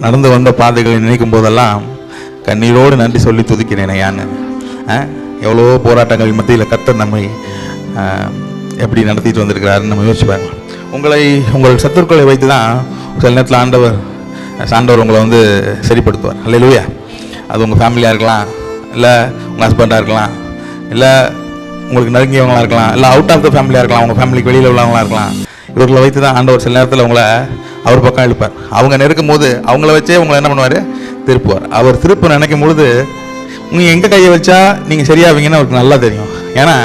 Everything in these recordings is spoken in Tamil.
நடந்து வந்த பாதைகளை நினைக்கும் போதெல்லாம் கண்ணீரோடு நன்றி சொல்லி துதிக்கிறேன் ஐயான்னு. எவ்வளோ போராட்டங்கள் மத்தியில் கர்த்தர் நம்மை எப்படி நடத்திட்டு வந்திருக்கிறாருன்னு நம்ம யோசிச்சு பாருங்க. உங்கள் சத்துருக்களை வைத்து தான் சில நேரத்தில் ஆண்டவர் உங்களை வந்து சரிப்படுத்துவார். அல்லேலூயா. அது உங்கள் ஃபேமிலியாக இருக்கலாம், இல்லை உங்கள் ஹஸ்பண்டாக இருக்கலாம், இல்லை உங்களுக்கு நெருங்கியவங்களாக இருக்கலாம், இல்லை அவுட் ஆஃப் த ஃபேமிலியாக இருக்கலாம், உங்கள் ஃபேமிலிக்கு வெளியில் உள்ளவங்களாக இருக்கலாம். இவர்களை வைத்து தான் ஆண்டவர் சில நேரத்தில் உங்களை அவர் பக்கம் இழுப்பார். அவங்க நெருக்கும் போது அவங்கள வச்சே உங்களை என்ன பண்ணுவார், திருப்புவார். அவர் திருப்ப நினைக்கும் பொழுது நீங்கள் எங்கே கையை வச்சா நீங்கள் சரியாவீங்கன்னு அவருக்கு நல்லா தெரியும். ஏன்னா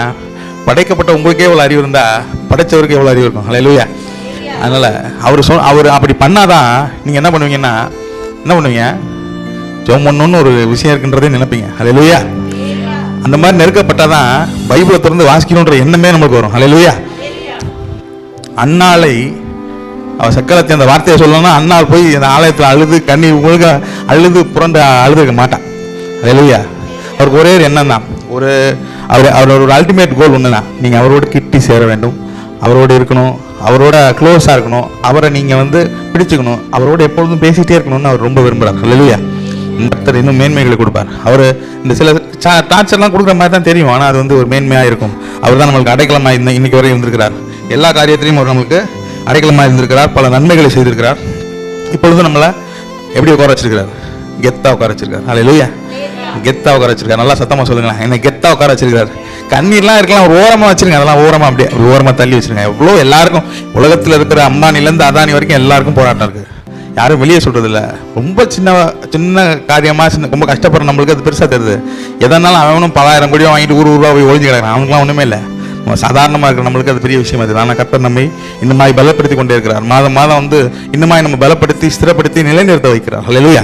படைக்கப்பட்ட உங்களுக்கே எவ்வளோ அறிவு இருந்தால் படைச்சவருக்கு எவ்வளோ அறிவு இருக்கும். அல்லேலூயா. அதனால் அவர் அப்படி பண்ணாதான் நீங்கள் என்ன பண்ணுவீங்கன்னா ஜெபம் பண்ணணும்னு ஒரு விஷயம் இருக்குன்றதே நினைப்பீங்க. அல்லேலூயா. அந்த மாதிரி நெருக்கப்பட்டாதான் பைபிளை திறந்து வாசிக்கணுன்ற எண்ணமே நம்மளுக்கு வரும். அல்லேலூயா. அன்னாளை அவள் சக்கரத்தை அந்த வார்த்தையை சொல்லணும்னா அன்னாள் போய் அந்த ஆலயத்தில் அழுது கண்ணீர் உங்களுக்கு அழுது புரண்டு அழுதுக்க மாட்டான். அல்லேலூயா. அவருக்கு ஒரே ஒரு எண்ணம் தான், அவரோட ஒரு அல்டிமேட் கோல் ஒன்று தான், நீங்கள் அவரோட கிட்டி சேர வேண்டும், அவரோடு இருக்கணும், அவரோட க்ளோஸாக இருக்கணும், அவரை நீங்கள் வந்து பிடிச்சிக்கணும், அவரோட எப்பொழுதும் பேசிகிட்டே இருக்கணும்னு அவர் ரொம்ப விரும்புகிறார். அல்லேலூயா. கர்த்தர் இன்னும் மேன்மைகளை கொடுப்பார். அவர் இந்த சில டார்ச்சர்லாம் கொடுக்குற மாதிரி தான் தெரியும், ஆனால் அது வந்து ஒரு மேன்மையாக இருக்கும். அவர் தான் நம்மளுக்கு அடைக்கலமாக இன்னைக்கு வரை இருந்திருக்கிறார். எல்லா காரியத்திலையும் அவர் நம்மளுக்கு அடைக்கலமாக இருந்திருக்கிறார். பல நன்மைகளை செய்திருக்கிறார். இப்பொழுது நம்மளை எப்படி உட்கார வச்சிருக்கிறார், கெத்தாக உட்கார வச்சிருக்கார். அல்லேலூயா. கெத்தாக உட்கார வச்சிருக்காரு. நல்லா சத்தமாக சொல்லுங்களேன், என்னை கெத்தாக உட்கார வச்சிருக்காரு. கண்ணீர்லாம் இருக்கலாம், ஒரு ஓரமாக வச்சிருங்க, அதெல்லாம் ஓரமாக அப்படியே ஒரு ஓரமாக தள்ளி வச்சிருங்க. எவ்வளோ எல்லாருக்கும் உலகத்தில் இருக்கிற அம்பானிலேருந்து அதானி வரைக்கும் எல்லாருக்கும் போராட்டம் இருக்குது. யாரும் வெளியே சொல்கிறதில்ல. ரொம்ப சின்ன காரியமாக ரொம்ப கஷ்டப்படுற நம்மளுக்கு அது பெருசாக தெரியுது. எதனாலும் அவனும் 10,000 கோடியோ வாங்கிட்டு ஊர் போய் ஒழிஞ்சு கிடக்கிறான். அவனுக்குலாம் ஒன்றுமே இல்லை. நம்ம சாதாரணமாக இருக்கிற நம்மளுக்கு அது பெரிய விஷயம் அது. ஆனால் கர்த்தர் நம்மை இந்த மாதிரி பலப்படுத்தி கொண்டே இருக்கிறார். மாதம் வந்து இன்னுமாய் நம்ம பலப்படுத்தி ஸ்திரப்படுத்தி நிலைநிறுத்த வைக்கிறார். அல்லேலூயா.